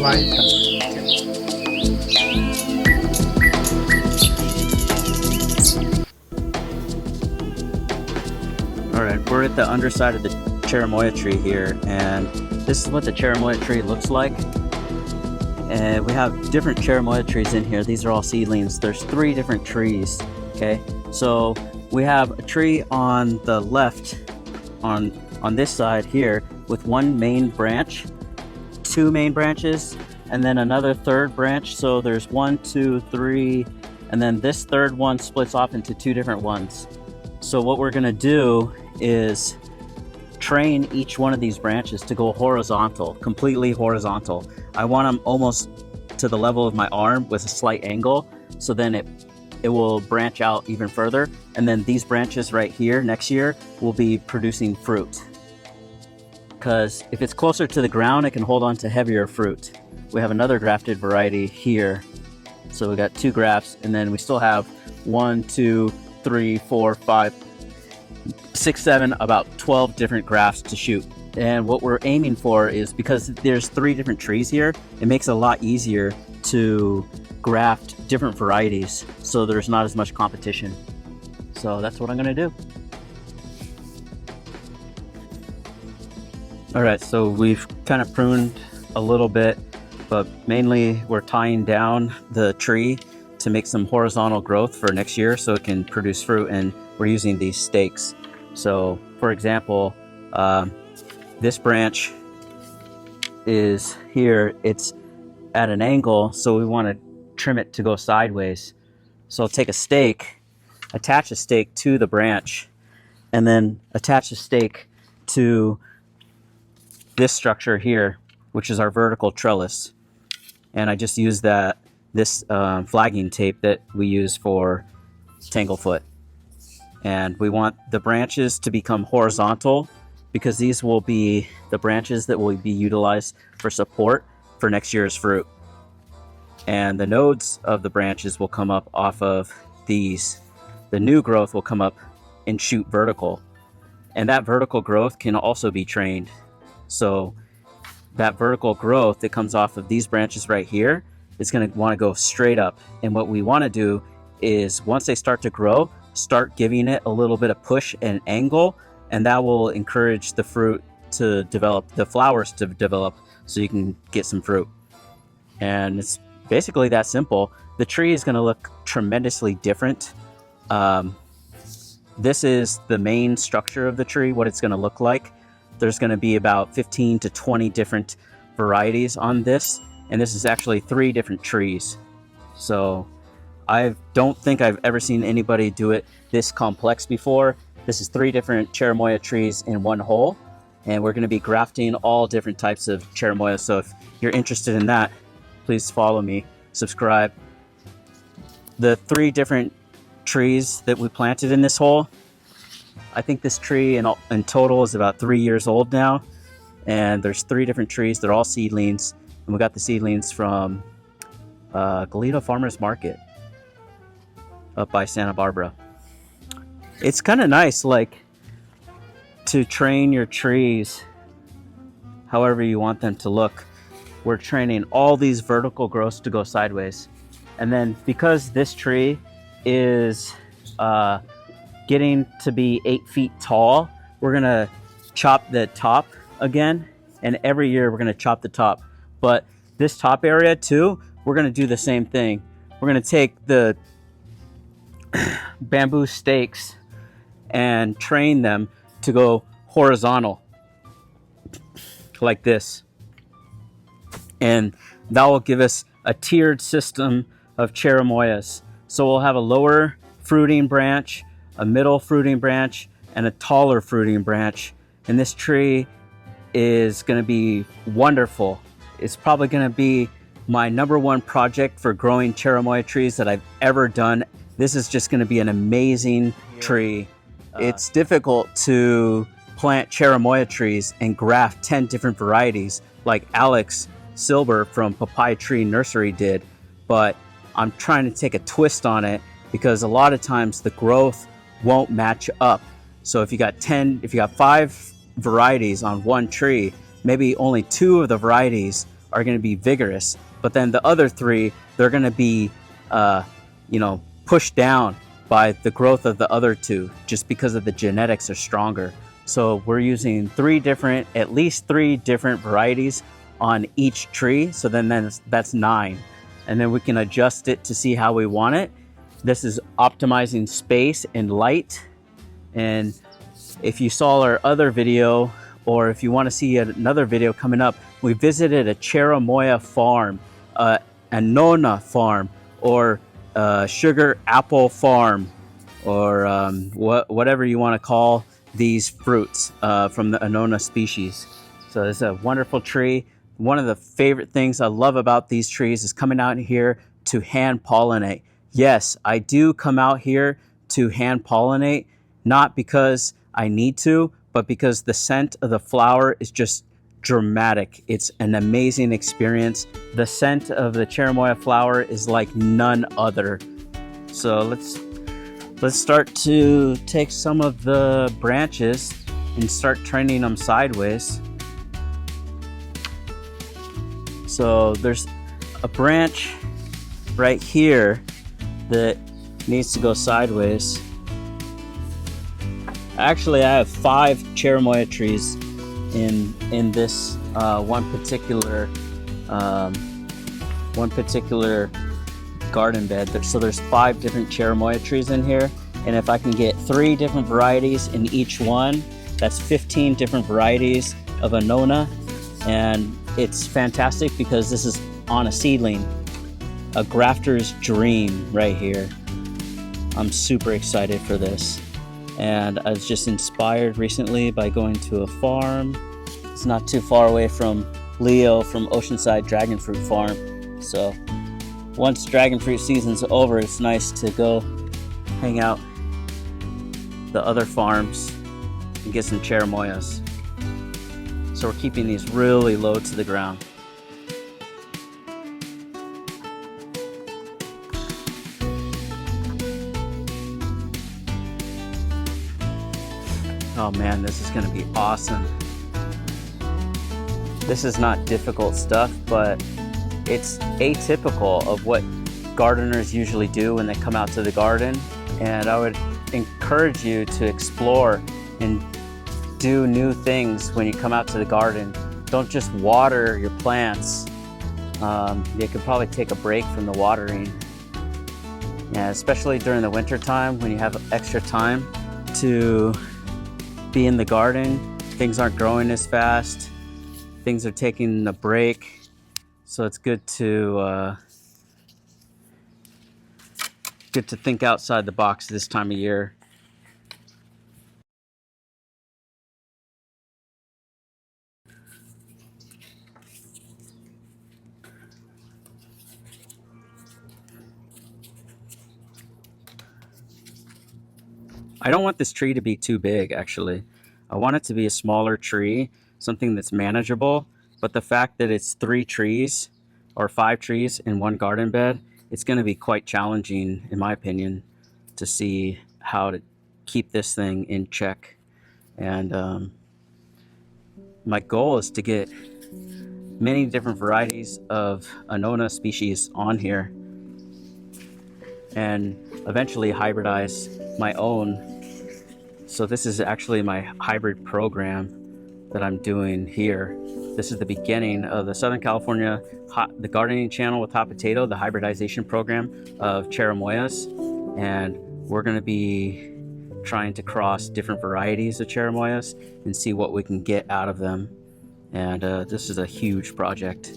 Alright, we're at the underside of the Cherimoya tree here, and this is what the Cherimoya tree looks like. And we have different Cherimoya trees in here. These are all seedlings. There's 3 different trees, okay? So we have a tree on the left, on this side here, with 1 main branch, 2 main branches, and then another 3rd branch. So there's 1, 2, 3, and then this 3rd one splits off into 2 different ones. So what we're gonna do is train each one of these branches to go horizontal, completely horizontal. I want them almost to the level of my arm with a slight angle, so then it will branch out even further. And then these branches right here next year will be producing fruit. Because if it's closer to the ground, it can hold on to heavier fruit. We have another grafted variety here. So we got 2 grafts, and then we still have 1, 2, 3, 4, 5, 6, 7, about 12 different grafts to shoot. And what we're aiming for is, because there's 3 different trees here, it makes it a lot easier to graft different varieties, so there's not as much competition. So that's what I'm gonna do. All right, so we've kind of pruned a little bit, but mainly we're tying down the tree to make some horizontal growth for next year so it can produce fruit, and we're using these stakes. So for example, this branch is here, it's at an angle, so we want to trim it to go sideways. So I'll take a stake, attach a stake to the branch, and then attach a stake to this structure here, which is our vertical trellis. And I just use this flagging tape that we use for tanglefoot. And we want the branches to become horizontal, because these will be the branches that will be utilized for support for next year's fruit. And the nodes of the branches will come up off of these. The new growth will come up and shoot vertical. And that vertical growth can also be trained. So that vertical growth that comes off of these branches right here is going to want to go straight up. And what we want to do is, once they start to grow, start giving it a little bit of push and angle, and that will encourage the fruit to develop, the flowers to develop, so you can get some fruit. And it's basically that simple. The tree is going to look tremendously different. This is the main structure of the tree, what it's going to look like. There's going to be about 15 to 20 different varieties on this, and this is actually 3 different trees. So I don't think I've ever seen anybody do it this complex before. This is 3 different Cherimoya trees in one hole, and we're going to be grafting all different types of Cherimoya. So if you're interested in that, please follow me, subscribe. The 3 different trees that we planted in this hole, I think this tree in total is about 3 years old now, and there's 3 different trees. They're all seedlings, and we got the seedlings from Goleta Farmers Market up by Santa Barbara. It's kind of nice, like, to train your trees however you want them to look. We're training all these vertical growths to go sideways. And then because this tree is getting to be 8 feet tall, we're gonna chop the top again, and every year we're gonna chop the top. But this top area too, we're gonna do the same thing. We're gonna take the bamboo stakes and train them to go horizontal like this, and that will give us a tiered system of Cherimoyas. So we'll have a lower fruiting branch, a middle fruiting branch, and a taller fruiting branch, and this tree is going to be wonderful. It's probably going to be my #1 project for growing Cherimoya trees that I've ever done. This is just going to be an amazing tree. It's difficult to plant Cherimoya trees and graft 10 different varieties like Alex Silber from Papaya Tree Nursery did, but I'm trying to take a twist on it, because a lot of times the growth won't match up. So if you got 5 varieties on one tree, maybe only 2 of the varieties are going to be vigorous, but then the other 3, they're going to be pushed down by the growth of the other 2, just because of the genetics are stronger. So we're using at least three different varieties on each tree. So then that's 9. And then we can adjust it to see how we want it. This is optimizing space and light. And if you saw our other video, or if you want to see another video coming up, we visited a Cherimoya farm, Annona farm, or sugar apple farm, or whatever you want to call these fruits from the Annona species. So it's a wonderful tree. One of the favorite things I love about these trees is coming out here to hand pollinate. Yes, I do come out here to hand pollinate, not because I need to, but because the scent of the flower is just dramatic. It's an amazing experience. The scent of the Cherimoya flower is like none other. So let's start to take some of the branches and start trending them sideways. So there's a branch right here that needs to go sideways. Actually, I have 5 Cherimoya trees in this one particular garden bed. So there's 5 different Cherimoya trees in here, and if I can get 3 different varieties in each one, that's 15 different varieties of Annona. And it's fantastic because this is on a seedling, a grafter's dream right here. I'm super excited for this. And I was just inspired recently by going to a farm. It's not too far away from Leo from Oceanside Dragon Fruit Farm. So once dragon fruit season's over, it's nice to go hang out the other farms and get some Cherimoyas. So we're keeping these really low to the ground. Oh man, this is gonna be awesome. This is not difficult stuff, but it's atypical of what gardeners usually do when they come out to the garden. And I would encourage you to explore and do new things when you come out to the garden. Don't just water your plants. You could probably take a break from the watering. Yeah, especially during the winter time when you have extra time to be in the garden. Things aren't growing as fast. Things are taking a break. So it's good to think outside the box this time of year. I don't want this tree to be too big, actually. I want it to be a smaller tree, something that's manageable. But the fact that it's 3 trees or 5 trees in one garden bed, it's going to be quite challenging, in my opinion, to see how to keep this thing in check. And my goal is to get many different varieties of Annona species on here and eventually hybridize my own. So this is actually my hybrid program that I'm doing here. This is the beginning of the Southern California the Gardening Channel with Hot Potato, the hybridization program of Cherimoyas. And we're going to be trying to cross different varieties of Cherimoyas and see what we can get out of them. And this is a huge project.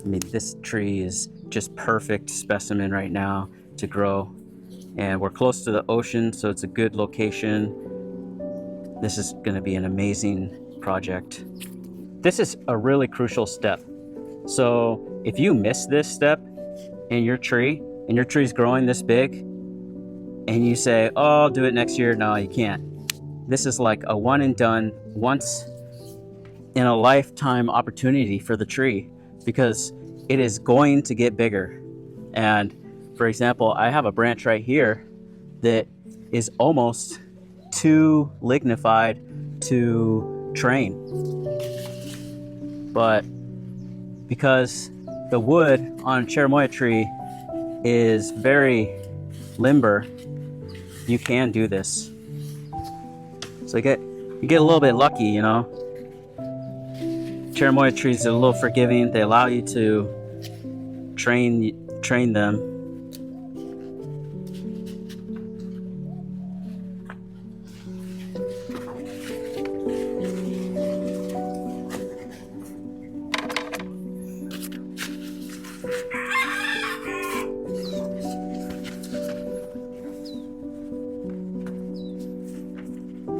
I mean, this tree is just perfect specimen right now to grow. And we're close to the ocean, so it's a good location. This is going to be an amazing project. This is a really crucial step. So if you miss this step in your tree, and your tree's growing this big, and you say, oh, I'll do it next year, no, you can't. This is like a one and done, once in a lifetime opportunity for the tree, because it is going to get bigger. And for example, I have a branch right here that is almost too lignified to train. But because the wood on Cherimoya tree is very limber, you can do this. So you get a little bit lucky, you know. Cherimoya trees are a little forgiving. They allow you to train them.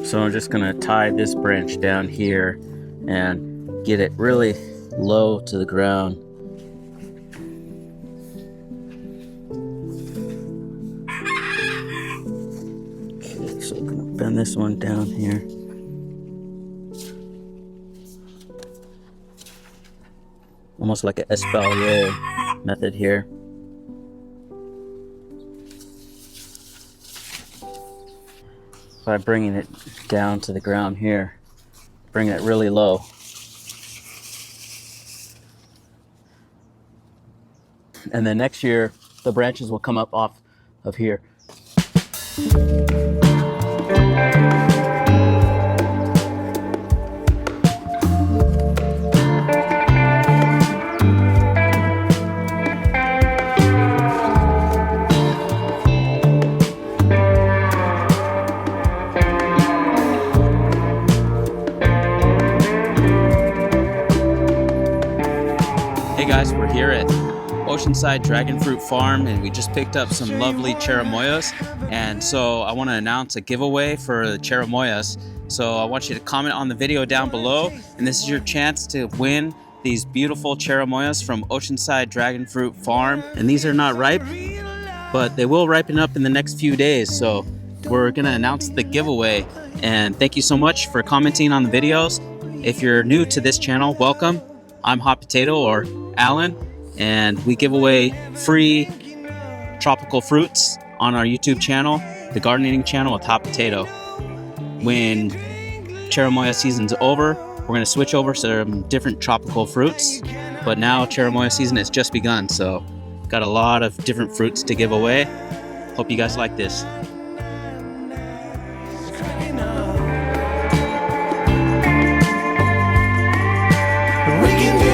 So I'm just gonna tie this branch down here and get it really low to the ground. Okay, so I'm gonna bend this one down here. Almost like an espalier method here. By bringing it down to the ground here, bringing it really low. And then next year, the branches will come up off of here. Hey guys, we're here at Oceanside Dragon Fruit Farm and we just picked up some lovely Cherimoyas, and so I want to announce a giveaway for the Cherimoyas. So I want you to comment on the video down below, and this is your chance to win these beautiful Cherimoyas from Oceanside Dragon Fruit Farm. And these are not ripe, but they will ripen up in the next few days, so we're gonna announce the giveaway. And thank you so much for commenting on the videos. If you're new to this channel, welcome. I'm Hot Potato, or Alan, and we give away free tropical fruits on our YouTube channel, the gardening channel with Hot Potato. When Cherimoya season's over, we're going to switch over to some different tropical fruits, but now Cherimoya season has just begun, so got a lot of different fruits to give away. Hope you guys like this. We can do